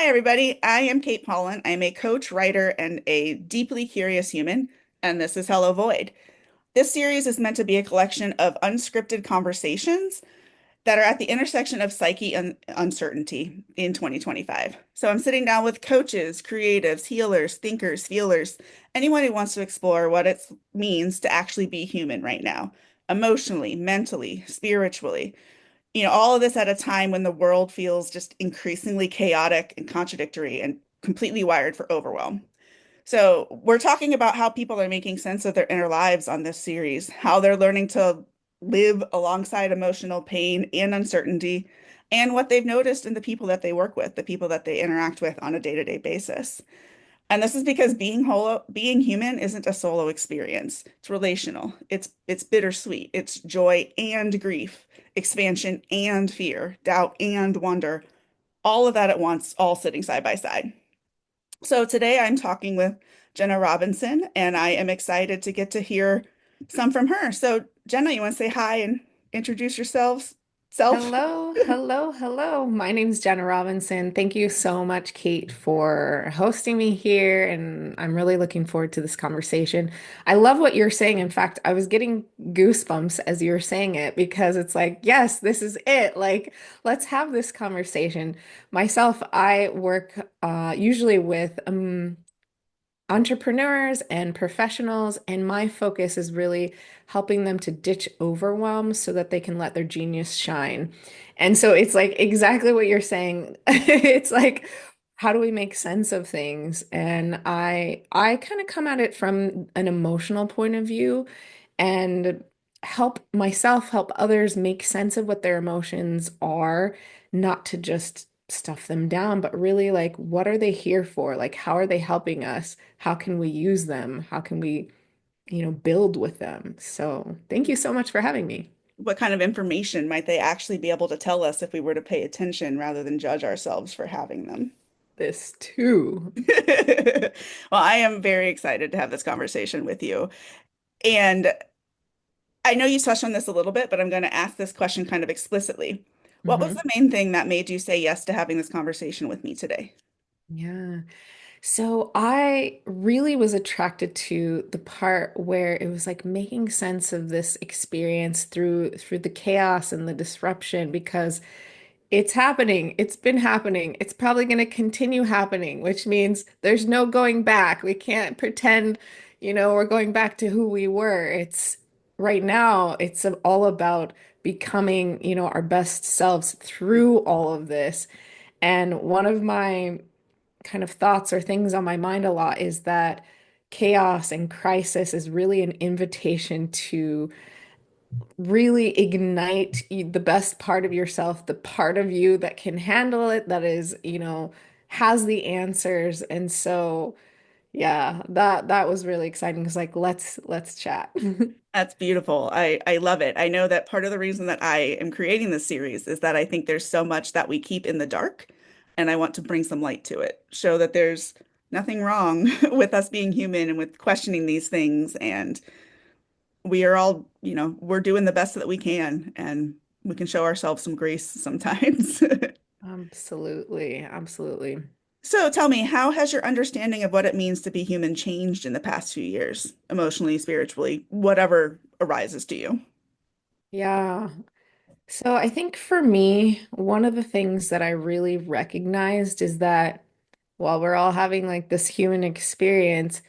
Hi, everybody. I am Kate Paullin. I'm a coach, writer, and a deeply curious human, and this is Hello Void. This series is meant to be a collection of unscripted conversations that are at the intersection of psyche and uncertainty in 2025. So I'm sitting down with coaches, creatives, healers, thinkers, feelers, anyone who wants to explore what it means to actually be human right now, emotionally, mentally, spiritually. All of this at a time when the world feels just increasingly chaotic and contradictory and completely wired for overwhelm. So, we're talking about how people are making sense of their inner lives on this series, how they're learning to live alongside emotional pain and uncertainty, and what they've noticed in the people that they work with, the people that they interact with on a day-to-day basis. And this is because being human isn't a solo experience. It's relational. It's bittersweet. It's joy and grief, expansion and fear, doubt and wonder, all of that at once, all sitting side by side. So today I'm talking with Jena Robinson, and I am excited to get to hear some from her. So Jenna, you want to say hi and introduce yourselves? Self? Hello, hello, hello. My name's Jena Robinson. Thank you so much, Kate, for hosting me here. And I'm really looking forward to this conversation. I love what you're saying. In fact, I was getting goosebumps as you were saying it because it's like, yes, this is it. Like, let's have this conversation. Myself, I work usually with entrepreneurs and professionals, and my focus is really helping them to ditch overwhelm so that they can let their genius shine. And so it's like exactly what you're saying. It's like, how do we make sense of things? And I kind of come at it from an emotional point of view and help myself help others make sense of what their emotions are, not to just stuff them down, but really like what are they here for? Like how are they helping us? How can we use them? How can we, build with them? So, thank you so much for having me. What kind of information might they actually be able to tell us if we were to pay attention rather than judge ourselves for having them? This too. Well, I am very excited to have this conversation with you. And I know you touched on this a little bit, but I'm going to ask this question kind of explicitly. What was the Hmm. main thing that made you say yes to having this conversation with me today? Yeah. So I really was attracted to the part where it was like making sense of this experience through the chaos and the disruption because it's happening. It's been happening. It's probably going to continue happening, which means there's no going back. We can't pretend, we're going back to who we were. It's right now, it's all about becoming, our best selves through all of this. And one of my kind of thoughts or things on my mind a lot is that chaos and crisis is really an invitation to really ignite the best part of yourself, the part of you that can handle it, that is, has the answers. And so, yeah, that was really exciting. Because like let's chat. That's beautiful. I love it. I know that part of the reason that I am creating this series is that I think there's so much that we keep in the dark, and I want to bring some light to it, show that there's nothing wrong with us being human and with questioning these things. And we are all, we're doing the best that we can, and we can show ourselves some grace sometimes. Absolutely, absolutely. So tell me, how has your understanding of what it means to be human changed in the past few years, emotionally, spiritually, whatever arises to you? Yeah. So I think for me, one of the things that I really recognized is that while we're all having like this human experience,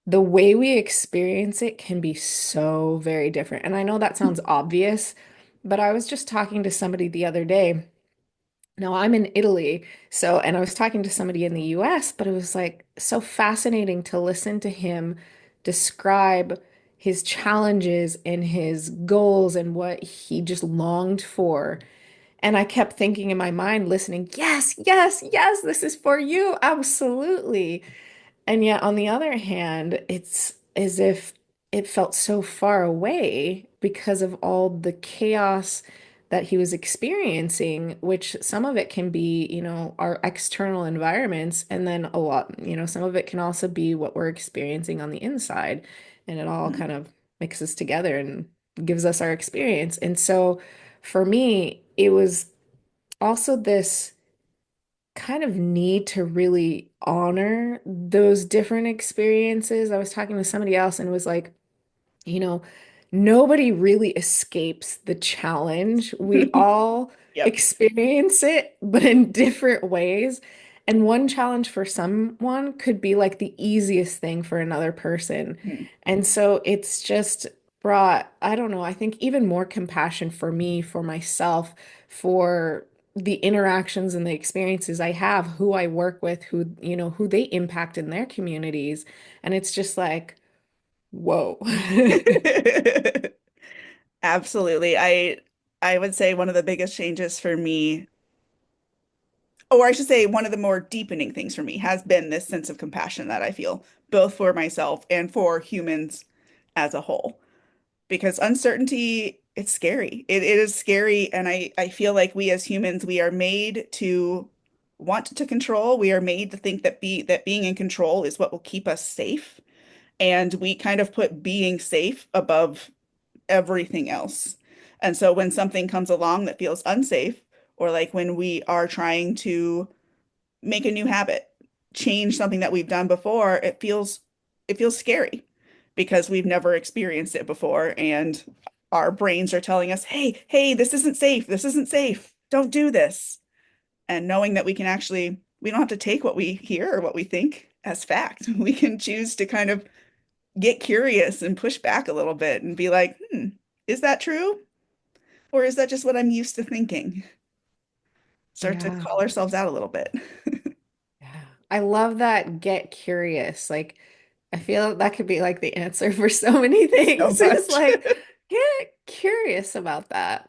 the way we experience it can be so very different. And I know that sounds obvious, but I was just talking to somebody the other day. Now I'm in Italy, so, and I was talking to somebody in the US, but it was like so fascinating to listen to him describe his challenges and his goals and what he just longed for. And I kept thinking in my mind, listening, yes, yes, yes, this is for you. Absolutely. And yet, on the other hand, it's as if it felt so far away because of all the chaos that he was experiencing, which some of it can be, our external environments, and then a lot, some of it can also be what we're experiencing on the inside. And it all kind of mixes together and gives us our experience. And so for me, it was also this. kind of need to really honor those different experiences. I was talking to somebody else and it was like, you know, nobody really escapes the challenge. We all Yep. experience it, but in different ways. And one challenge for someone could be like the easiest thing for another person. Hmm. And so it's just brought, I don't know, I think even more compassion for me, for myself, for the interactions and the experiences I have, who I work with, who they impact in their communities. And it's just like, whoa. Absolutely. I would say one of the biggest changes for me, or I should say one of the more deepening things for me has been this sense of compassion that I feel both for myself and for humans as a whole. Because uncertainty, it's scary. It is scary, and I feel like we as humans, we are made to want to control. We are made to think that being in control is what will keep us safe. And we kind of put being safe above everything else. And so when something comes along that feels unsafe, or like when we are trying to make a new habit, change something that we've done before, it feels scary because we've never experienced it before and our brains are telling us, "Hey, hey, this isn't safe. This isn't safe. Don't do this." And knowing that we don't have to take what we hear or what we think as fact. We can choose to kind of get curious and push back a little bit and be like, is that true? Or is that just what I'm used to thinking? Start to Yeah. call ourselves out a little bit. Yeah. I love that get curious. Like, I feel that could be like the answer for so many So things. It's much. like, get curious about that.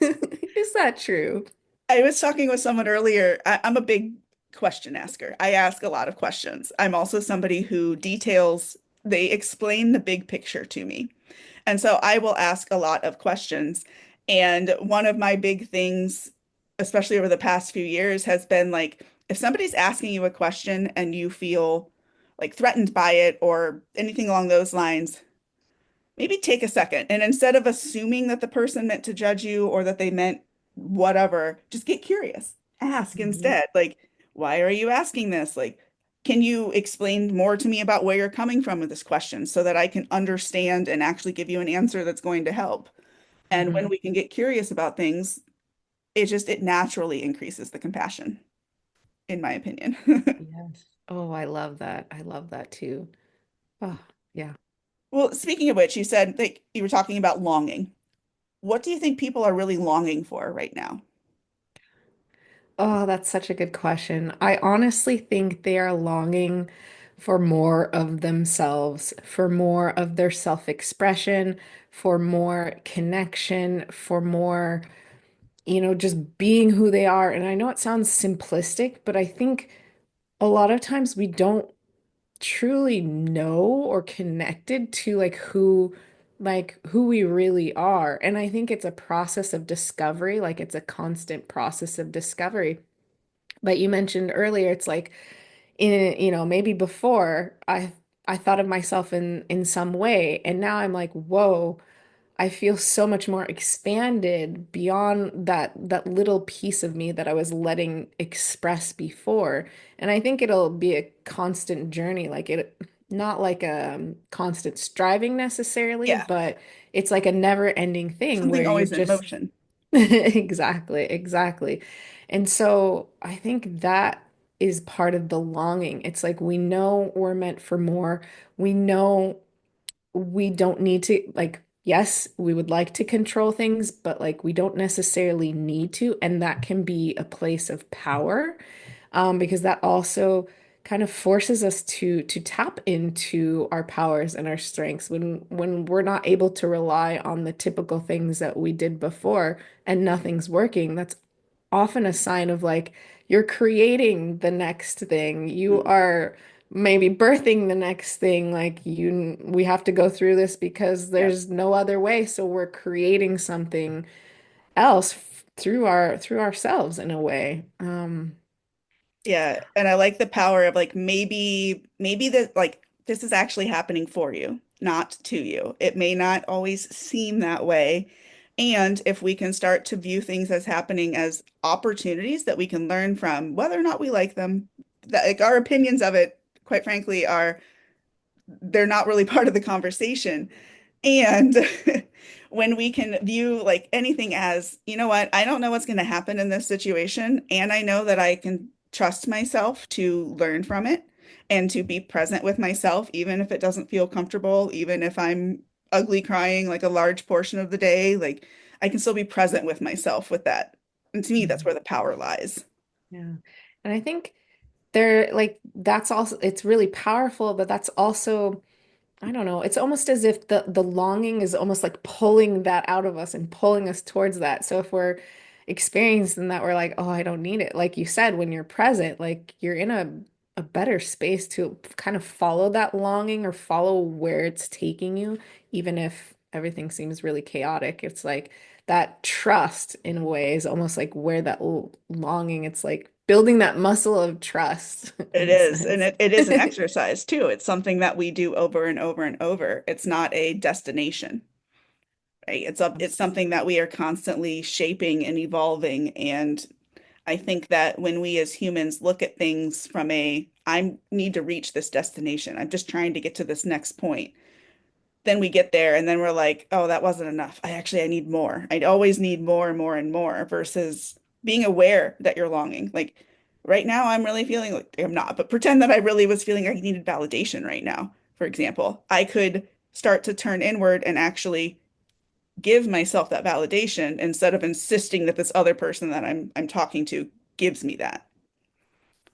Is that true? I was talking with someone earlier. I'm a big question asker. I ask a lot of questions. I'm also somebody who they explain the big picture to me. And so I will ask a lot of questions. And one of my big things, especially over the past few years, has been like if somebody's asking you a question and you feel like threatened by it or anything along those lines, maybe take a second. And instead of assuming that the person meant to judge you or that they meant whatever, just get curious. Ask Mhm. instead. Like, why are you asking this? Like, can you explain more to me about where you're coming from with this question so that I can understand and actually give you an answer that's going to help? And when Mhm. we can get curious about things, it naturally increases the compassion, in my opinion. Yes. Oh, I love that. I love that too. Oh, yeah. Well, speaking of which, you said like you were talking about longing. What do you think people are really longing for right now? Oh, that's such a good question. I honestly think they are longing for more of themselves, for more of their self-expression, for more connection, for more, just being who they are. And I know it sounds simplistic, but I think a lot of times we don't truly know or connected to like who we really are. And I think it's a process of discovery, like it's a constant process of discovery. But you mentioned earlier, it's like maybe before I thought of myself in some way, and now I'm like, whoa, I feel so much more expanded beyond that little piece of me that I was letting express before. And I think it'll be a constant journey, like it not like a constant striving necessarily, Yeah, but it's like a never-ending thing something where you're always in just motion. exactly, exactly. And so I think that is part of the longing. It's like we know we're meant for more. We know we don't need to, like, yes, we would like to control things, but like we don't necessarily need to. And that can be a place of power, because that also kind of forces us to tap into our powers and our strengths when we're not able to rely on the typical things that we did before and nothing's working. That's often a sign of like you're creating the next thing. You Mm, are maybe birthing the next thing. Like we have to go through this because yep. there's no other way. So we're creating something else through ourselves in a way. Yeah, and I like the power of like maybe that like this is actually happening for you, not to you. It may not always seem that way. And if we can start to view things as happening as opportunities that we can learn from, whether or not we like them, that like our opinions of it, quite frankly, are they're not really part of the conversation. And when we can view like anything as, you know what, I don't know what's going to happen in this situation, and I know that I can trust myself to learn from it and to be present with myself, even if it doesn't feel comfortable, even if I'm ugly crying like a large portion of the day, like I can still be present with myself with that. And to me, that's Mhm. where the power lies. Yeah. And I think they're like that's also it's really powerful, but that's also I don't know. It's almost as if the longing is almost like pulling that out of us and pulling us towards that. So if we're experiencing that, we're like, oh, I don't need it. Like you said, when you're present, like you're in a better space to kind of follow that longing or follow where it's taking you, even if everything seems really chaotic. It's like that trust in a way is almost like where that longing, it's like building that muscle of trust It in a is. And sense. it is an exercise too. It's something that we do over and over and over. It's not a destination, right? It's something that we are constantly shaping and evolving. And I think that when we as humans look at things from I need to reach this destination, I'm just trying to get to this next point, then we get there and then we're like, oh, that wasn't enough. I need more. I'd always need more and more and more versus being aware that you're longing. Like right now, I'm really feeling like I'm not, but pretend that I really was feeling like I needed validation right now. For example, I could start to turn inward and actually give myself that validation instead of insisting that this other person that I'm talking to gives me that.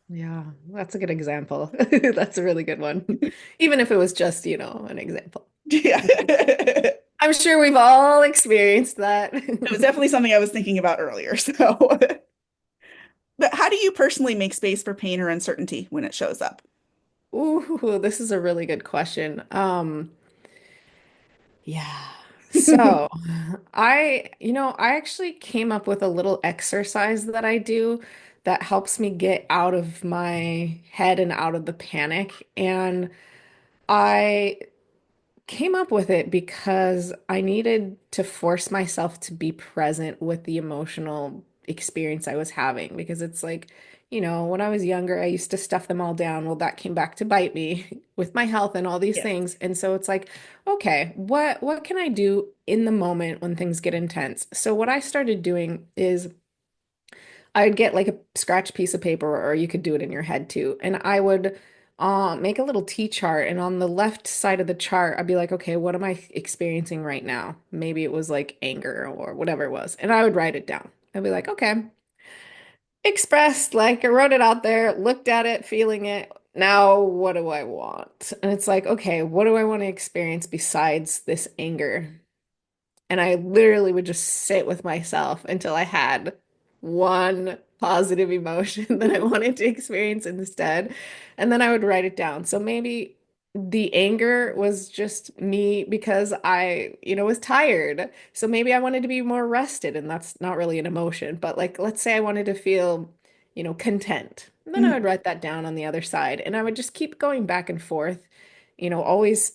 Yeah, that's a good example. That's a really good one. Even if it was just, an example. Yeah. It I'm sure we've all experienced that. was definitely something I was thinking about earlier. So, but how do you personally make space for pain or uncertainty when it shows up? Ooh, this is a really good question. Yeah. So, I actually came up with a little exercise that I do that helps me get out of my head and out of the panic. And I came up with it because I needed to force myself to be present with the emotional experience I was having because it's like, when I was younger, I used to stuff them all down. Well, that came back to bite me with my health and all these Yes. things. And so it's like, okay, what can I do in the moment when things get intense? So what I started doing is I'd get like a scratch piece of paper, or you could do it in your head too. And I would make a little T chart. And on the left side of the chart, I'd be like, okay, what am I experiencing right now? Maybe it was like anger or whatever it was. And I would write it down. I'd be like, okay, expressed, like I wrote it out there, looked at it, feeling it. Now, what do I want? And it's like, okay, what do I want to experience besides this anger? And I literally would just sit with myself until I had one positive emotion that I wanted to experience instead. And then I would write it down. So maybe the anger was just me because I, was tired. So maybe I wanted to be more rested, and that's not really an emotion. But like, let's say I wanted to feel, content. And then I would Mhm. write that down on the other side. And I would just keep going back and forth, always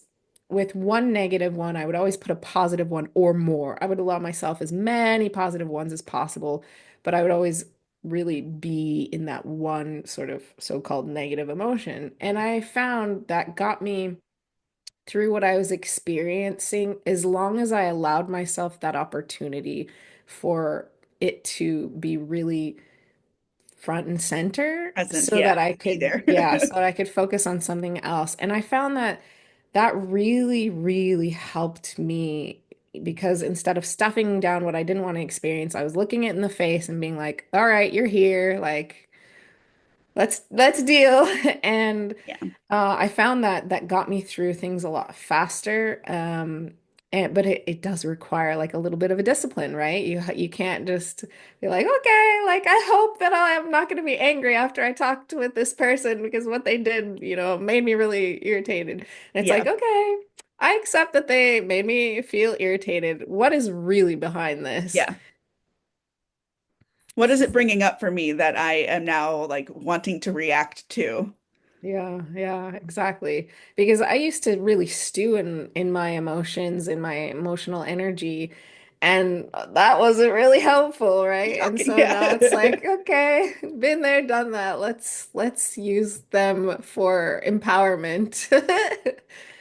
with one negative one, I would always put a positive one or more. I would allow myself as many positive ones as possible, but I would always really be in that one sort of so-called negative emotion. And I found that got me through what I was experiencing as long as I allowed myself that opportunity for it to be really front and center Present, so yeah, that I be could, there. yeah, so that I could focus on something else. And I found that that really, really helped me because instead of stuffing down what I didn't want to experience, I was looking it in the face and being like, all right, you're here. Like, let's deal. And Yeah, I found that that got me through things a lot faster. But it does require like a little bit of a discipline, right? You can't just be like, okay, like I hope that I am not going to be angry after I talked with this person because what they did, made me really irritated. And it's yeah, like, okay, I accept that they made me feel irritated. What is really behind this? yeah. What is it bringing up for me that I am now like wanting to react to? Yeah, yeah, exactly. Because I used to really stew in my emotions, in my emotional energy, And that wasn't really helpful, right? And Shocking. so Yeah. now it's like, okay, been there, done that. Let's use them for empowerment.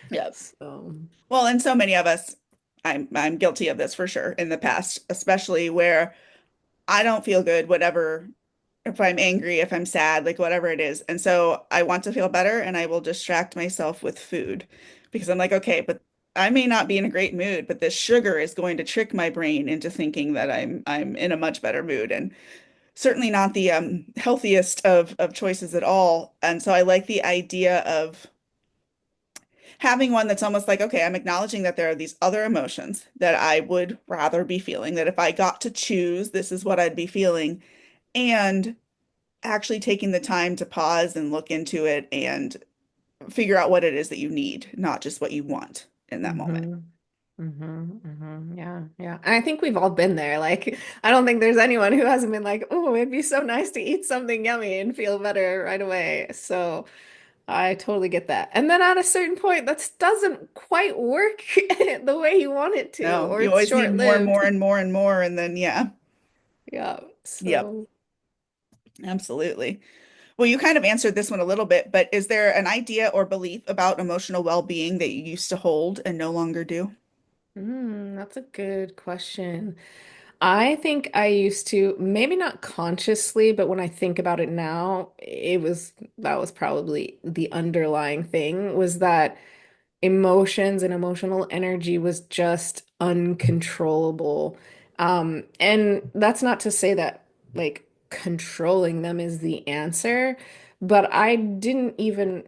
Yep. So, Well, and so many of us, I'm guilty of this for sure in the past, especially where I don't feel good, whatever, if I'm angry, if I'm sad, like whatever it is. And so I want to feel better and I will distract myself with food because I'm like, okay, but I may not be in a great mood, but this sugar is going to trick my brain into thinking that I'm in a much better mood and certainly not the healthiest of choices at all. And so I like the idea of having one that's almost like, okay, I'm acknowledging that there are these other emotions that I would rather be feeling, that if I got to choose, this is what I'd be feeling. And actually taking the time to pause and look into it and figure out what it is that you need, not just what you want in that moment. hmm Yeah, yeah. And I think we've all been there. Like, I don't think there's anyone who hasn't been like, oh, it'd be so nice to eat something yummy and feel better right away. So I totally get that. And then at a certain point, that doesn't quite work the way you want it to, No, or you it's always need more and short-lived. more and more and more. And then, yeah, Yeah. yep, So, absolutely. Well, you kind of answered this one a little bit, but is there an idea or belief about emotional well-being that you used to hold and no longer do? that's a good question. I think I used to, maybe not consciously, but when I think about it now, that was probably the underlying thing was that emotions and emotional energy was just uncontrollable. And that's not to say that like controlling them is the answer, but I didn't even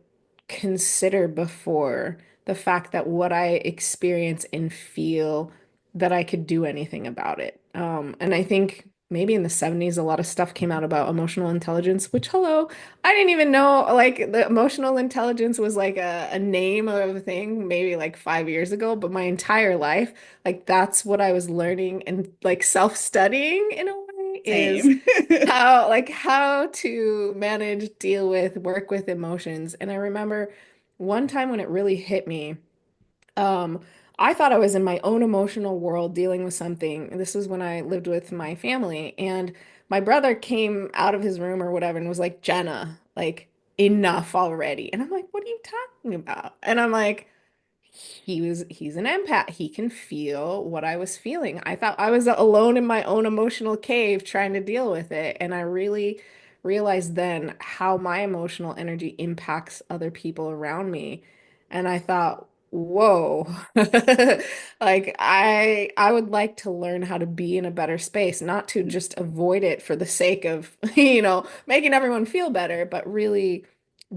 consider before the fact that what I experience and feel that I could do anything about it. And I think maybe in the 70s, a lot of stuff came out about emotional intelligence, which, hello, I didn't even know like the emotional intelligence was like a name of a thing maybe like 5 years ago, but my entire life, like that's what I was learning and like self-studying in a way is Same. how to manage, deal with, work with emotions. And I remember one time when it really hit me, um, I thought I was in my own emotional world dealing with something. This was when I lived with my family, and my brother came out of his room or whatever and was like, Jenna, like, enough already. And I'm like, what are you talking about? And I'm like, he's an empath. He can feel what I was feeling. I thought I was alone in my own emotional cave trying to deal with it. And I really realized then how my emotional energy impacts other people around me. And I thought, whoa, like I would like to learn how to be in a better space, not to just avoid it for the sake of, making everyone feel better, but really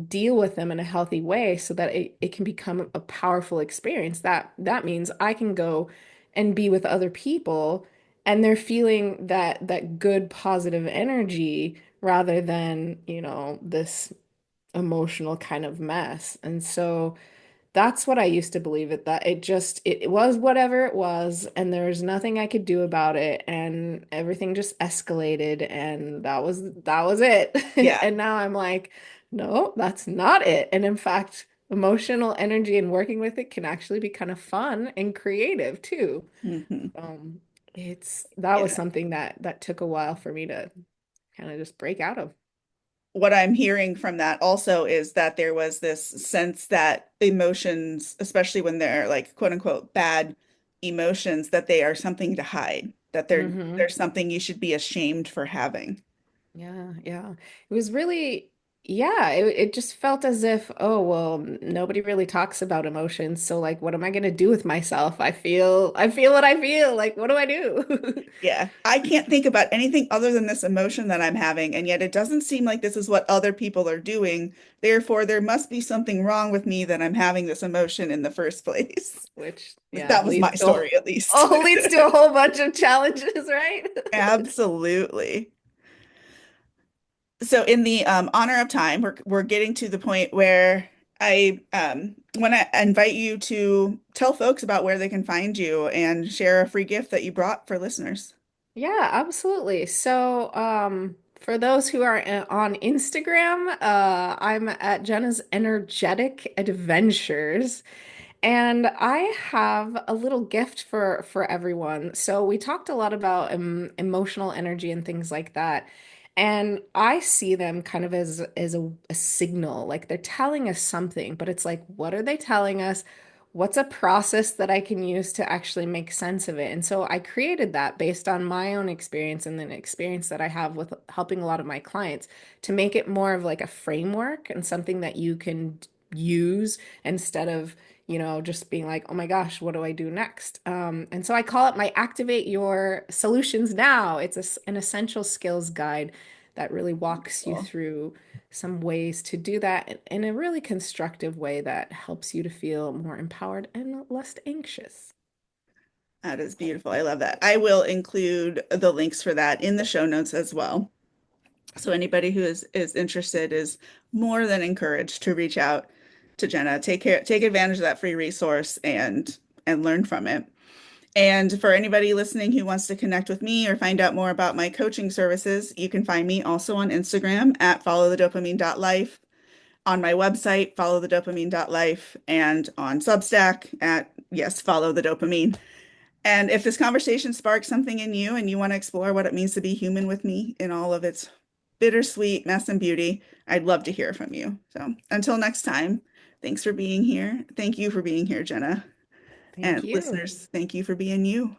deal with them in a healthy way so that it can become a powerful experience. That means I can go and be with other people and they're feeling that good positive energy rather than, this emotional kind of mess. And so that's what I used to believe it that it was whatever it was and there was nothing I could do about it and everything just escalated and that was it. Yeah. And now I'm like, no, that's not it. And in fact, emotional energy and working with it can actually be kind of fun and creative too. Hmm. It's that was Yeah. something that took a while for me to kind of just break out of. What I'm hearing from that also is that there was this sense that emotions, especially when they're like quote unquote bad emotions, that they are something to hide, that Hmm there's something you should be ashamed for having. Yeah, yeah. It was really, yeah, it just felt as if, oh, well, nobody really talks about emotions. So like, what am I gonna do with myself? I feel what I feel. Like, what do I do? Yeah, I can't think about anything other than this emotion that I'm having, and yet it doesn't seem like this is what other people are doing. Therefore, there must be something wrong with me that I'm having this emotion in the first place. Which, Like yeah, that was my story, at least. leads to a whole bunch of challenges, right? Absolutely. So, in the honor of time, we're getting to the point where I want to invite you to tell folks about where they can find you and share a free gift that you brought for listeners. Yeah, absolutely. So, for those who are on Instagram, I'm at Jenna's Energetic Adventures. And I have a little gift for everyone. So we talked a lot about emotional energy and things like that. And I see them kind of as a signal, like they're telling us something, but it's like, what are they telling us? What's a process that I can use to actually make sense of it? And so I created that based on my own experience and then experience that I have with helping a lot of my clients to make it more of like a framework and something that you can use instead of just being like, oh my gosh, what do I do next? And so I call it my Activate Your Solutions Now. It's an essential skills guide that really walks you Cool. through some ways to do that in a really constructive way that helps you to feel more empowered and less anxious. That is beautiful. I love that. I will include the links for that in the show notes as well. So anybody who is interested is more than encouraged to reach out to Jenna. Take advantage of that free resource and learn from it. And for anybody listening who wants to connect with me or find out more about my coaching services, you can find me also on Instagram at followthedopamine.life, on my website, followthedopamine.life, and on Substack at, yes, follow the dopamine. And if this conversation sparks something in you and you want to explore what it means to be human with me in all of its bittersweet mess and beauty, I'd love to hear from you. So until next time, thanks for being here. Thank you for being here, Jenna. Thank And you. listeners, thank you for being you.